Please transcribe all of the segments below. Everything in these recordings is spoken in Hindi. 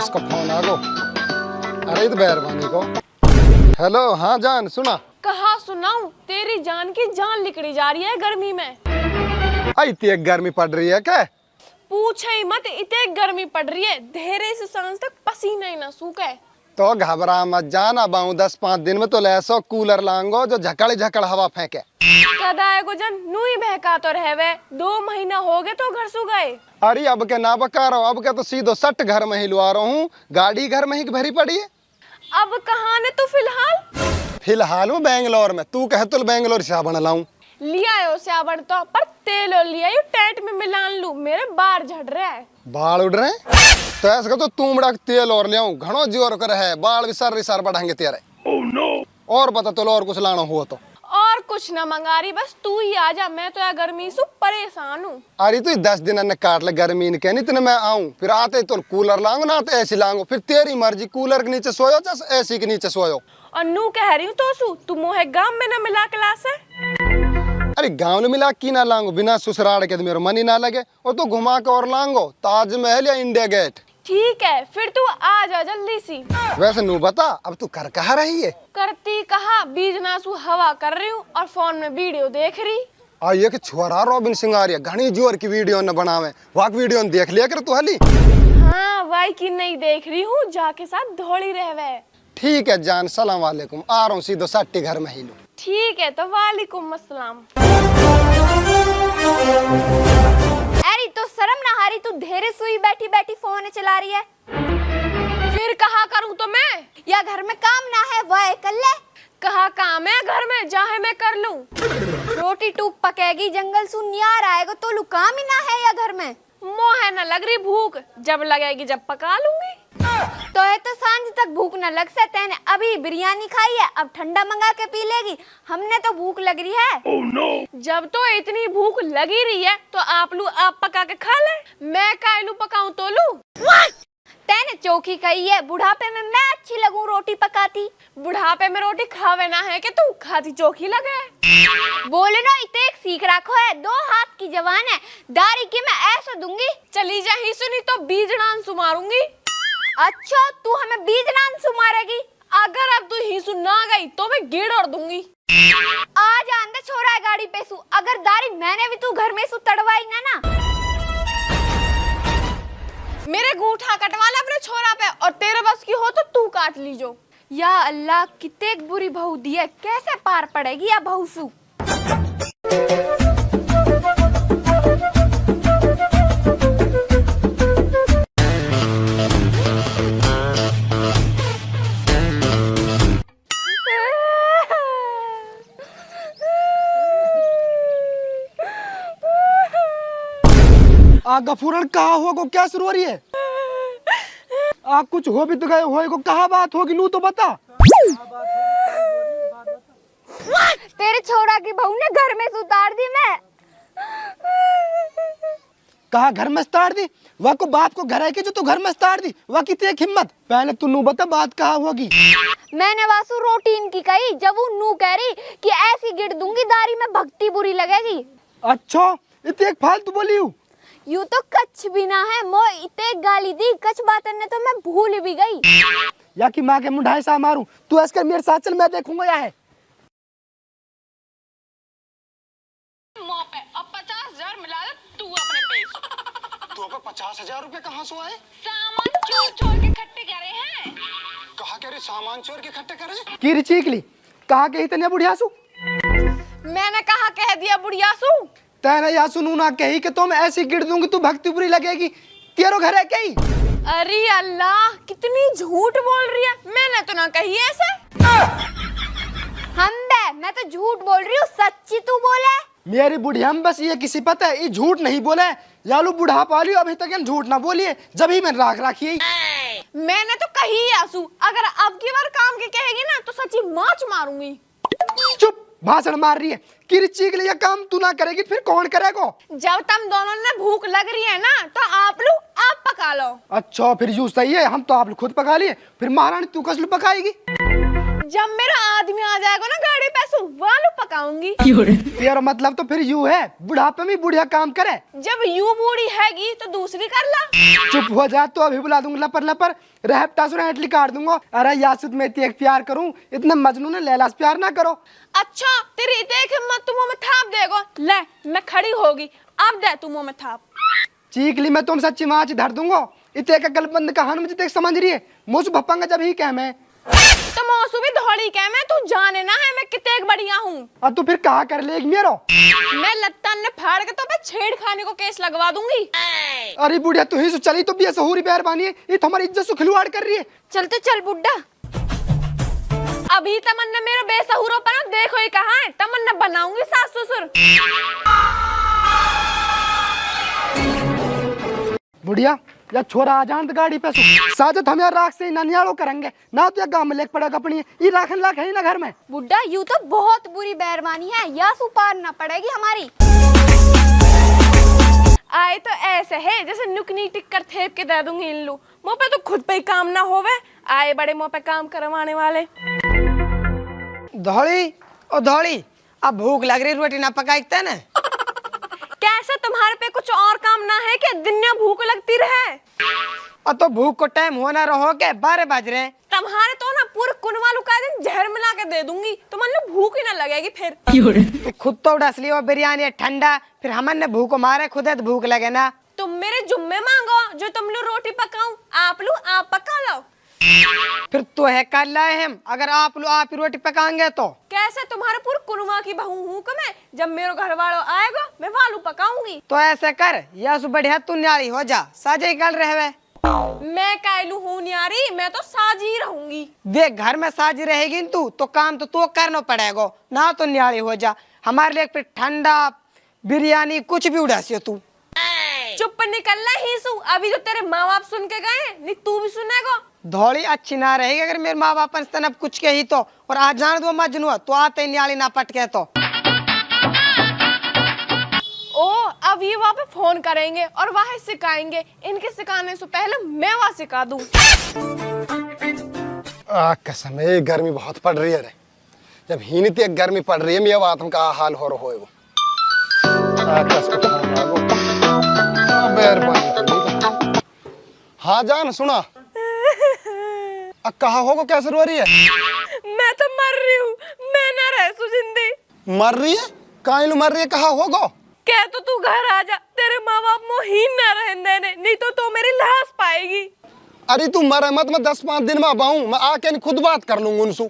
जस का फोन आ गो। अरे तो मेहरबानी को। हेलो, हाँ जान सुना। कहा सुनाऊं, तेरी जान की जान निकली जा रही है गर्मी में। इतनी गर्मी पड़ रही है क्या? पूछे ही मत, इतनी गर्मी पड़ रही है, धेरे से सांस तक पसीना ही ना सूखे। तो घबरा मत जाना, बाऊ 10-5 दिन में तो लेसो कूलर लांगो जो झकड़ झकड़ हवा फेंके। कदाए को जन नुई बहका तो रहवे, 2 महीना हो गए तो घर सु गए। अरे अब के ना बका रहा हूँ, अब के तो सीधो सट घर में ही लुआ रहा हूँ। गाड़ी घर में ही भरी पड़ी है। अब कहाँ ने तू फिलहाल मैं बेंगलोर में। तू कह तो बेंगलोर से बना लाऊं। लिया है उसे आवड़ तो, पर तेल लिया यू टेंट में मिलान लू, मेरे बाल झड़ रहे हैं। बाल उड़ रहे हैं तो ऐसा तो तू बड़ा तेल और ले आऊं, घणो जोर कर है, बाल भी सर बढ़ाएंगे तेरे। Oh no. और बता तो और कुछ लाना हुआ तो। और कुछ ना मंगा रही, बस तू ही आ जा, मैं तो यार गर्मी से परेशान हूँ। अरे तू 10 दिन ने काट ले गर्मी ने कहनी तेने मैं आऊं, फिर आते तो कूलर लाऊंगा ना तो एसी लाऊंगा, फिर तेरी मर्जी, कूलर के नीचे सोयो चाहे एसी के नीचे सोयो। और नू कह रही हूँ तो सू, तू मोहे गांव में ना मिला क्लास है। अरे गाँव में मिला की ना लाऊंगो, बिना ससुराल के तो मेरा मन ही ना लगे। और तू घुमा के और लाऊंगो ताजमहल या इंडिया गेट। ठीक है, फिर तू आ जा जल्दी सी। वैसे नू बता, अब तू कर कहाँ रही है? करती कहा, बीज नासू हवा कर रही हूँ और फोन में वीडियो देख रही। और ये कि छोरा रॉबिन सिंगारिया घनी जोर की वीडियो न बनावे, वाक वीडियो देख लिया कर तू हली। हाँ वाई की नहीं देख रही हूँ, जाके साथ धोड़ी रहवे। ठीक है जान, सलाम वालेकुम, आ रहा हूँ सीधो सट्टी घर में ही लूं। ठीक है तो वालेकुम अस्सलाम। अरे तो शर्म ना हारी, तू धेरे सुई बैठी बैठी फोन चला रही है। फिर कहा करूँ तो मैं, या घर में काम ना है वह कर ले। कहा काम है घर में, चाहे मैं कर लूं। रोटी टूक पकेगी, जंगल सुन नियार आएगा तो लू काम ही ना है या घर में। मोह न लग रही भूख, जब लगेगी जब पका लूंगी। तो है तो सांझ तक भूख न लग सकते हैं, अभी बिरयानी खाई है, अब ठंडा मंगा के पी लेगी, हमने तो भूख लग रही है। oh, no. जब तो इतनी भूख लगी रही है तो आप पका के खा ले, मैं कायलू पकाऊं तो लू। तेने चौकी कही है, बुढ़ापे में मैं अच्छी लगूं रोटी पकाती। बुढ़ापे में रोटी खावे ना है कि तू खाती चौकी लगे। बोले ना इतने एक सीख रखो है, 2 हाथ की जवान है, दारी की मैं ऐसा दूंगी। चली जा ही सुनी तो बीजड़ान सुमारूंगी। अच्छा तू हमें बीजड़ान सुमारेगी? अगर अब तू ही सुन ना गई तो मैं गिड़ और दूंगी। आज आंदे छोरा है गाड़ी पे सु, अगर दारी मैंने भी तू घर में सु तड़वाई ना मेरे गूठा कटवा ले अपने छोरा पे, और तेरे बस की हो तो तू काट लीजो। या अल्लाह, कितने बुरी बहू दी है, कैसे पार पड़ेगी या बहू सु। गफूरन कहा हुआ को क्या शुरू हो रही है? आप कुछ हो भी तो गए हो को कहा बात होगी, नू तो बता। तेरे छोरा की बहू ने घर में उतार दी। मैं कहा घर में उतार दी? वह को बात को घर है कि जो तू घर में उतार दी, वह कितनी हिम्मत। पहले तू नू बता बात कहा होगी। मैंने वासु रोटी इनकी कही, जब वो नू कह रही कि ऐसी गिर दूंगी दारी में भक्ति बुरी लगेगी। अच्छा इतनी एक फालतू बोली हूँ। यू तो कच्छ भी ना है, मो इतने गाली दी कच्छ बातन ने तो मैं भूल भी गई। या कि माँ के मुंढाई सा मारूं, तू ऐसे मेरे साथ चल, मैं देखूंगा या है। अब 50,000 मिला दे तू अपने पैसे। तू 50,000 रुपए कहाँ से आए? सामान चोर चोर के इकट्ठे करे हैं। कहा कह रही सामान चोर के इकट्ठे करे? की चीकली कहा के इतने बुढ़ियासु? मैंने कहा कह दिया बुढ़ियासु। तेरा या सुनू ना कही कि तुम ऐसी गिर दूंगी तू भक्ति बुरी लगेगी, तेरो घर है कहीं? अरे अल्लाह, कितनी झूठ बोल रही है, मैंने तो ना कही ऐसे। मैं तो झूठ बोल रही हूँ, सच्ची तू बोले। मेरी बुढ़िया हम बस ये किसी पता है, ये झूठ नहीं बोले। यालू बुढ़ा पाली अभी तक झूठ ना बोलिए, जब ही मैंने राख रखी है। मैंने तो कही आसू, अगर अब की बार काम के कहेगी ना तो सच्ची माच मारूंगी। चुप, भाषण मार रही है। किरची के लिए काम तू ना करेगी फिर कौन करेगा? जब तुम दोनों ने भूख लग रही है ना तो आप लोग आप पका लो। अच्छा फिर यूं सही है, हम तो आप लोग खुद पका लिए, फिर महारानी तू कसलू पकाएगी? जब मेरा आदमी आ जाएगा ना गाड़ी पे वालू पकाऊंगी। तेरा मतलब तो फिर यूं है बुढ़ापे में बुढ़िया काम करे? जब यूं बूढ़ी हैगी होगी तो दूसरी कर ला। चुप हो जा, तो अभी बुला दूंगा लपर लपर, रहपटा सुना हेटली काट दूंगा। अरे यासुद मैं एक प्यार करूं, इतना मजनू ने लैला से प्यार ना करो। अच्छा तेरी देख हिम्मत, तू मुंह में थाप देगो। ले मैं खड़ी होगी, अब दे तू मुंह में थाप। चीख ली मैं तुम सच्ची माच धर दूंगा। इतने का गलबंद कहान मुझे देख समझ रही है, मुझ भपंगा जब ही कह मैं तो मौसू भी धोड़ी कह मैं, तू जाने ना है मैं कितने बढ़िया हूँ। अब तू फिर कहा कर ले मेरो। मैं लत्ता ने फाड़ के तो मैं छेड़खानी को केस लगवा दूंगी। अरे बुढ़िया तू ही सो चली तो भी ऐसा हो रही मेहरबानी है, ये तुम्हारी इज्जत से खिलवाड़ कर रही है। चल तो चल बुड्ढा। अभी तमन्ना मेरा बेसहुरो पर देखो ये कहाँ है, तमन्ना बनाऊंगी सास ससुर। बुढ़िया या छोरा आ जान तो गाड़ी पे सु साजत हम यार राख से ननियालो करेंगे ना, तो या गांव में लेके पड़ेगा अपनी ये राखन लाख है ना घर में। बुड्ढा यूं तो बहुत बुरी बेरबानी है, या सुपार ना पड़ेगी हमारी। आए तो ऐसे है जैसे नुकनी टिक्कर थेप के दे दूंगी इन लो, मुँह पे तो खुद पे ही काम ना होवे, आए बड़े मुँह पे काम करवाने वाले। धौली ओ धौली, अब भूख लग रही, रोटी ना पकाई ना। कैसे तुम्हारे पे कुछ और काम ना है कि दिन में भूख लगती रहे? और तो भूख को टाइम होना रहो के 12 बज रहे। तुम्हारे तो ना पूरे कुनवालू का दिन जहर मिला के दे दूंगी, तो मन लो भूख ही ना लगेगी फिर। तो खुद तो उड़स ली वो बिरयानी ठंडा, फिर हमन ने भूख मारे खुद है तो भूख लगे ना। तुम मेरे जुम्मे मांगो जो तुम लो रोटी पकाऊं, आप पका लो। फिर तो है कर लाए हम, अगर आप ही रोटी पकाएंगे तो। कैसे तुम्हारे पूरे कुनवा की बहू हूँ कि मैं, जब मेरे घर वालों आएगा मैं वालू पकाऊंगी। तो ऐसे कर, या सु बढ़िया तू न्यारी हो जा, साजे कल रहे। मैं कायलू हूँ न्यारी, मैं तो साजी रहूंगी। देख घर में साजी रहेगी तू तो काम तो करना पड़ेगा ना, तो न्यारी हो जा। हमारे लिए फिर ठंडा बिरयानी कुछ भी उड़ासी हो तू। चुप निकल ले ही सु, अभी जो तेरे माँ बाप सुन के गए नहीं तू भी सुनेगा। धौली अच्छी ना रहेगी अगर मेरे माँ बाप अब कुछ के ही तो, और आज जान दो मजनू तो आते न्याली ना पटके तो। ओ अब ये वहाँ पे फोन करेंगे और वहाँ सिखाएंगे, इनके सिखाने से पहले मैं वहाँ सिखा दूं। कसम है गर्मी बहुत पड़ रही है रे, जब ही नहीं गर्मी पड़ रही है मेरा बात का हाल हो रहा है। हाँ जान सुना, कहा होगा कैसे रो रही है? मैं तो मर रही हूँ, मैं ना रह सू जिंदगी। मर रही है? काहे मर रही है? कहा होगा? क्या तो तू घर आ जा, तेरे माँ बाप मोहीन ना रहने देने, नहीं तो मेरी लाश पाएगी। अरे तू मरे मत, मैं 10-5 दिन में आऊँ, मैं आके खुद बात कर लूंगा उनसे।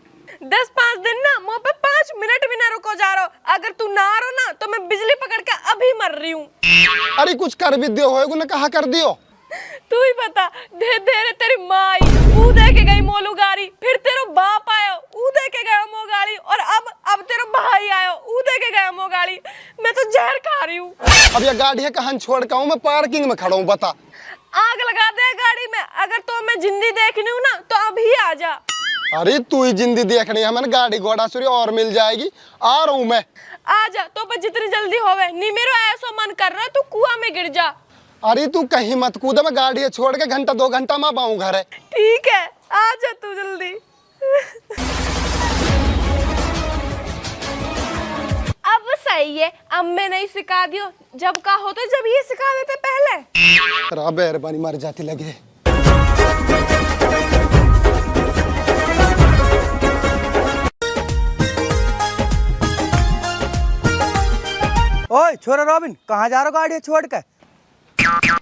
10-5 दिन ना, मुँह पे 5 मिनट भी ना रुको जा रहा हो, अगर तू ना रो ना तो मैं बिजली पकड़ के अभी मर रही हूँ। अरे कुछ कर भी दियो होएगा ना, कहा कर दियो। तू ही बता, धीरे धीरे तेरी माँ आई, ऊ दे के गई मोलू गाड़ी, फिर तेरा बाप आया, ऊ दे के गया मो गाड़ी, और अब तेरा भाई आया, ऊ दे के गया मो गाड़ी। मैं तो जहर खा रही हूँ। अब ये गाड़ी है कहाँ छोड़ के आऊँ, मैं पार्किंग में खड़ा हूँ, बता। आग लगा दे गाड़ी में, अगर तो मैं जिंदी देखनी हूँ ना तो अभी आ जा। अरे तू ही जिंदी देखनी है, मैंने गाड़ी घोड़ा सूरी और मिल जाएगी, आ रहा हूँ मैं। आ जा तो पर जितनी जल्दी होवे, नहीं मेरा ऐसा मन कर रहा है तू कुआं में गिर जा। अरे तू कहीं मत कूद, मैं गाड़ी छोड़ के 1-2 घंटा में आऊँ घर है। ठीक है आ जा तू जल्दी। अब सही है, अब मैं नहीं सिखा दियो, जब का हो तो जब ये सिखा देते पहले। मेहरबानी मर जाती लगे। ओए छोरा रॉबिन, कहाँ जा रहा गाड़ी छोड़ के?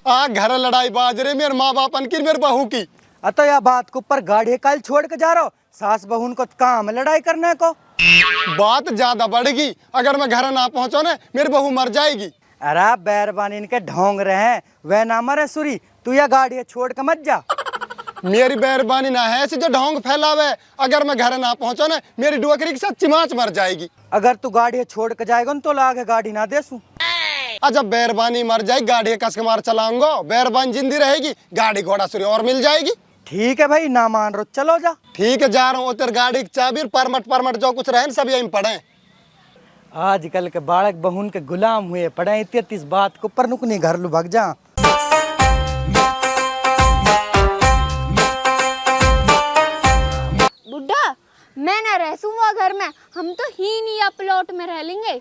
घर लड़ाई बाज रहे मेरे माँ बाप की, मेरे बहू की। अतो या बात को ऊपर गाड़ी कल छोड़ के जा रहा हो, सास बहू को काम लड़ाई करने को। बात ज्यादा बढ़ेगी, अगर मैं घर ना पहुँचा ना मेरी बहू मर जाएगी। अरे बैरबानी इनके ढोंग रहे हैं, वह ना मरे सुरी, तू या गाड़ी छोड़ के मत जा। मेरी मेहरबानी ना है ऐसे जो ढोंग फैलावे, अगर मैं घर ना पहुँचा ना मेरी डोकरी के साथ चिमाच मर जाएगी। अगर तू गाड़ी छोड़ के जाएगा तो लागे गाड़ी ना देसू। जब बैरबानी मर जाएगी गाड़ी कस के मार चलाऊंगा, बैरबानी जिंदी रहेगी, गाड़ी घोड़ा सूरी और मिल जाएगी। ठीक है भाई, ना मान रहा चलो जा। ठीक है जा रहा हूँ, तेरे गाड़ी की चाबी परमट जो कुछ रहे सब यहीं पड़े। आजकल के बालक बहुन के गुलाम हुए पड़े, इस बात को पर नुकनी घर लू भाग जा। बुड्ढा मैं ना रह सूंगा घर में, हम तो ही नहीं या प्लॉट में रह लेंगे।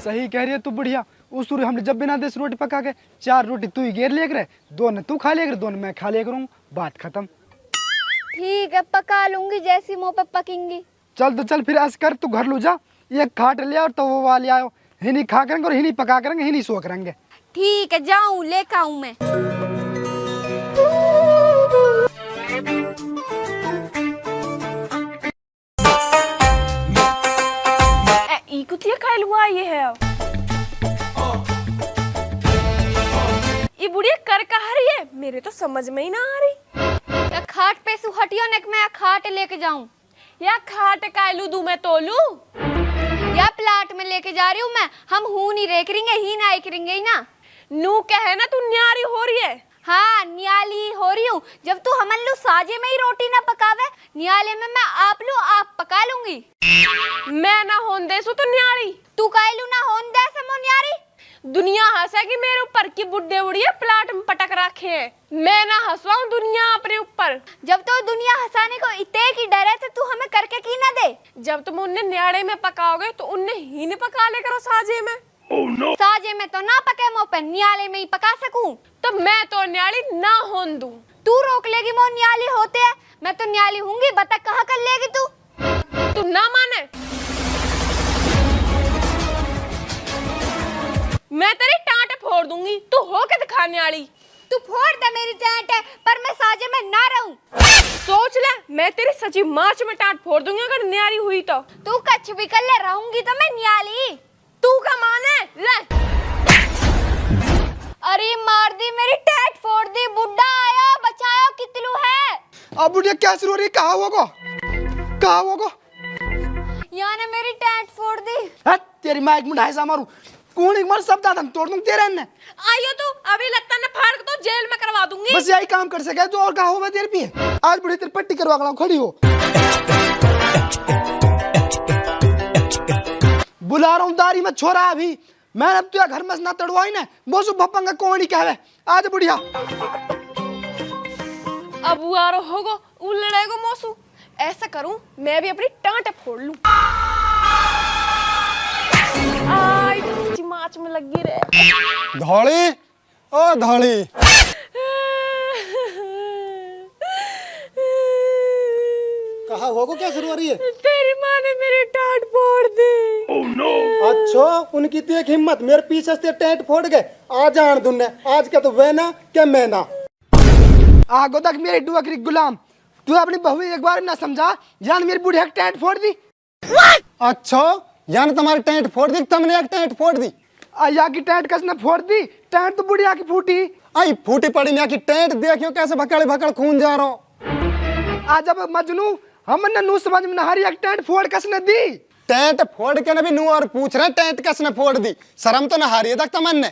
सही कह रही है तू बुढ़िया। उस सूर्य हमने जब बिना देश रोटी पका के 4 रोटी तू ही घेर ले करे, 2 न तू खा ले करे, 2 न मैं खा ले करूँ, बात खत्म। ठीक है, पका लूंगी जैसी मुंह पे पकेंगी। चल तो चल फिर ऐसा कर, तू घर लू जा, एक खाट ले और तो वो वाले आयो, हिनी खा करेंगे और हिनी पका करेंगे, हिनी सो करेंगे। ठीक है, जाऊं लेकर आऊं मैं। ई कुतिया कायल हुआ ये है। ये बुढ़िया कर कहा रही है, मेरे तो समझ में ही ना आ रही। या खाट पे सु हटियो ने मैं खाट लेके जाऊं, या खाट कायलू दू मैं तोलू, या प्लाट में लेके जा रही हूँ मैं। हम हूं नहीं रे करेंगे, ही ना करेंगे ही ना। नू कहे ना तू न्यारी हो रही है। हाँ, नियाली हो रही हूँ। जब तू हमन लू साजे में ही रोटी ना पकावे, नियाले में मैं आप लू आप पका लूंगी। मैं ना होन दे सु तो न्यारी, तू कायलू ना होन दे समो न्यारी। दुनिया हंसेगी मेरे ऊपर की बुड्ढे बुढ़िया प्लाट में पटक रखे हैं। मैं ना हंसवाऊं दुनिया अपने ऊपर। जब तो दुनिया हंसाने को इतने की डर है तो तू हमें करके की ना दे। जब तुम उन्हें न्याड़े में पकाओगे तो उन्हें ही नहीं पका ले करो साजे में। साजे में तो ना पके मो पे, नियाले में ही पका सकूं। तो मैं तो न्याड़ी ना होन दूं। तू रोक लेगी मो न्याली होते है, मैं तो न्याली हूंगी। बता कहाँ कर लेगी तू? तू ना माने मैं तेरी टांट फोड़ दूंगी। तू हो के दिखा न्याड़ी। तू फोड़ दे मेरी टांट है, पर मैं साजे में ना रहूं। सोच ले, मैं तेरी सच्ची मार्च में टांट फोड़ दूंगी अगर न्यारी हुई तो। तू कच्छ भी कर ले, रहूंगी तो मैं न्याली। तू का माने ले। अरे मार दी मेरी टांट फोड़ दी। बुड्ढा आया बचाओ, कितलू है। अब बुढ़िया क्या शुरू हो रही है, कहाँ होगो, कहाँ होगो? यहाँ ने मेरी टांट फोड़ दी। है तेरी माइक मुंडा ऐसा मारू, कौन एक मार सब दादम तोड़ दूं तेरे ने। आइयो तू, अभी लगता है फाड़ के तो जेल में करवा दूंगी। बस यही काम कर सके तो, और कहा हो मैं तेरे भी आज बुढ़ी तेरी पट्टी करवा कर खड़ी हो। बुला रहा हूँ दारी में छोरा अभी। मैं अब तुझे घर में ना तड़वाई ना, बोसु भपंगा कौन ही कहवे। आज बुढ़िया अब वारो होगो उलड़ेगो मौसू। ऐसा करूं मैं भी अपनी टांट फोड़ लूं। आई तो सच्ची माच में लगी रे। धौली, ओ धौली, कहाँ होगो, क्या शुरू हो रही है? तेरी माँ ने मेरी टांट फोड़ दी। अच्छा, उनकी तो एक हिम्मत, मेरे पीछे से टेंट फोड़ गए। आ जान दुन्ने, आज का तो वैना क्या मैना। आगो तक मेरी डुअकरी गुलाम, तू अपनी बहू एक बार ना समझा, जान मेरी बुढ़िया टेंट फोड़ दी। अच्छा, यानी तुम्हारी टेंट फोड़ दी, तुमने एक टेंट फोड़ दी। या की टेंट कसने फोड़ दी, टेंट तो बुढ़िया की फूटी। आई फूटी पड़ी ना की टेंट, देखियो कैसे भकड़ भकड़ खून जा रहा हो। आज अब मजनू हमने नू समझ में नहारी, एक टेंट फोड़ कसने दी। टेंट फोड़ के भी नू और पूछ रहे टेंट कसने फोड़ दी, शर्म तो नहारी है तक तमन्ने।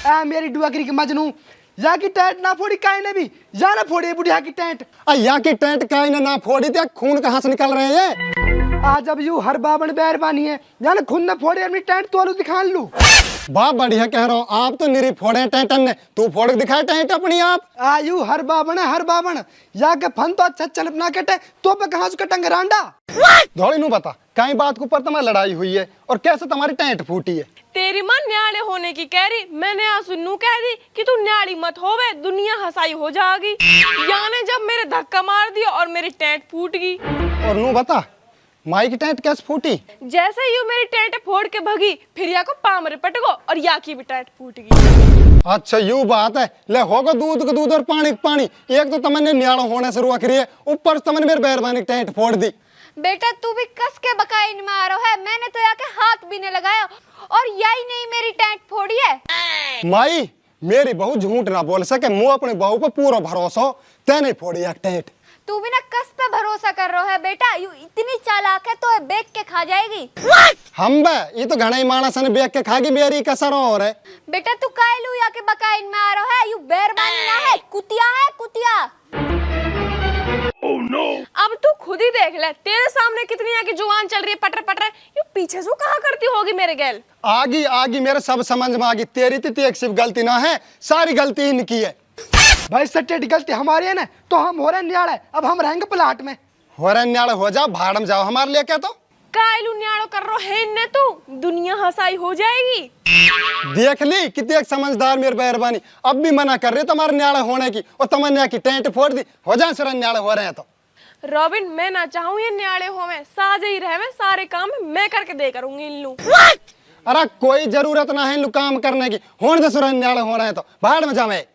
आ मेरी डुअकरी की मजनू, या की टेंट ना फोड़ी काहे ने भी, या ना फोड़ी बुढ़िया की टेंट। या की टेंट काहे ने ना फोड़ी थी, खून कहाँ से निकल रहे हैं। आज अब यू हर बाबन बैरबानी है, जाने खुद न फोड़े अपनी टेंट तोलू दिखा लू। बाप बढ़िया कह रहा हूँ, आप तो निरी फोड़े टेंट ने, तू फोड़ के दिखाए टेंट अपनी आप। आयु हर बाबन है, हर बाबन या के फन तो अच्छा चल ना कटे तो पे कहाँ से कटेंगे रांडा। धौली नू बता, कहीं बात के ऊपर तुम्हारी लड़ाई हुई है और कैसे तुम्हारी टेंट फूटी है? तेरी माँ न्याड़े होने की कह रही, मैंने आसुन्नू कह दी कि तू न्याड़ी मत होवे, दुनिया हंसाई हो जाएगी। याने जब मेरे धक्का मार दिया और मेरी टेंट फूट गई। और नू बता, माई की टेंट कैसे फूटी? जैसे यू मेरी टेंट फोड़ के भगी, फिर या को पामरे पटगो और या की भी टेंट फूट गई। अच्छा यू बात है, ले होगा दूध का दूध और पानी का पानी। एक तो तुमने न्याड़ो होने से रुक रही है, ऊपर से तुमने मेरे बैरबानी टेंट फोड़ दी। बेटा तू भी कस के बकाई में आ रहा है, मैंने तो याके हाथ भी नहीं लगाया और यही नहीं मेरी टेंट फोड़ी है। माई मेरी बहू झूठ ना बोल सके, मुँह अपने बहू पर पूरा भरोसा हो, ते नहीं फोड़ी एक टेंट। तू भी ना कस पे भरोसा कर रहा है बेटा, यू इतनी चालाक है तो बेच के खा जाएगी। हम बे ये तो घना ही मानस ने बेच के खागी, मेरी कसर और है। बेटा तू कायलू या के बकाइन में आ रहा है, यू बैरबानी ना है, कुतिया है कुतिया। अब तू खुद ही देख ले, तेरे सामने कितनी आगे जुबान चल रही है, पटर पटर। यू पीछे से कहाँ करती होगी मेरे गैल। आगी आगी मेरे सब समझ में आगी, तेरी तो एक सिर्फ गलती ना है, सारी गलती इनकी है। भाई सच्चे गलती हमारी है ना, तो हम हो रहे न्याड़े, अब हम रहेंगे प्लाट में। हो रहे न्याड़ हो जाओ, भाड़ में जाओ हमारे लेके तो। कायलू न्याड़ो कर रो है इन्ने तू दुनिया हंसाई हो जाएगी। देख ली कितनी एक समझदार मेरी मेहरबानी, अब भी मना कर रही तुम्हारे न्याड़े होने की और तमन्या की टेंट फोड़ दी, हो जाए सुरन न्याड़े हो रहे हैं तो। रॉबिन मैं ना चाहूँ ये न्याड़े हो में साजे ही रहे में सारे काम मैं करके दे करूंगी इन लू। अरे कोई जरूरत ना है इन लोग काम करने की, होने दे सुरन न्याड़े हो रहे हैं तो बाहर में जावे।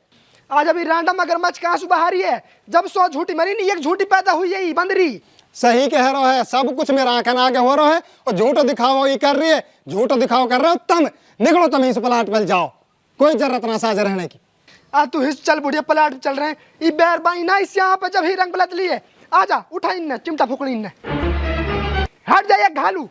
आज अभी रांडा मगरमच्छ कहाँ से बाहर ही है, जब 100 झूठी मरी नहीं एक झूठी पैदा हुई है बंदरी। सही कह रहा है, सब कुछ मेरा आंखन आगे हो रहा है और झूठो दिखाओ ये कर रही है, झूठो दिखाओ कर रहे हो तुम। निकलो तुम इस प्लाट पर जाओ, कोई जरूरत ना साझे रहने की। आ तू हिस चल बुढ़िया प्लाट पे चल रहे हैं, ये बैरबाई ना इस यहाँ पे जब ही रंग बदल लिए। आजा उठा इनने चिमटा फुकड़ी इनने, हट जाइए घालू।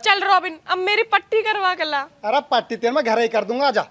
चल रॉबिन अब मेरी पट्टी करवा के ला। अरे पट्टी तेरे मैं घर ही कर दूंगा, आजा।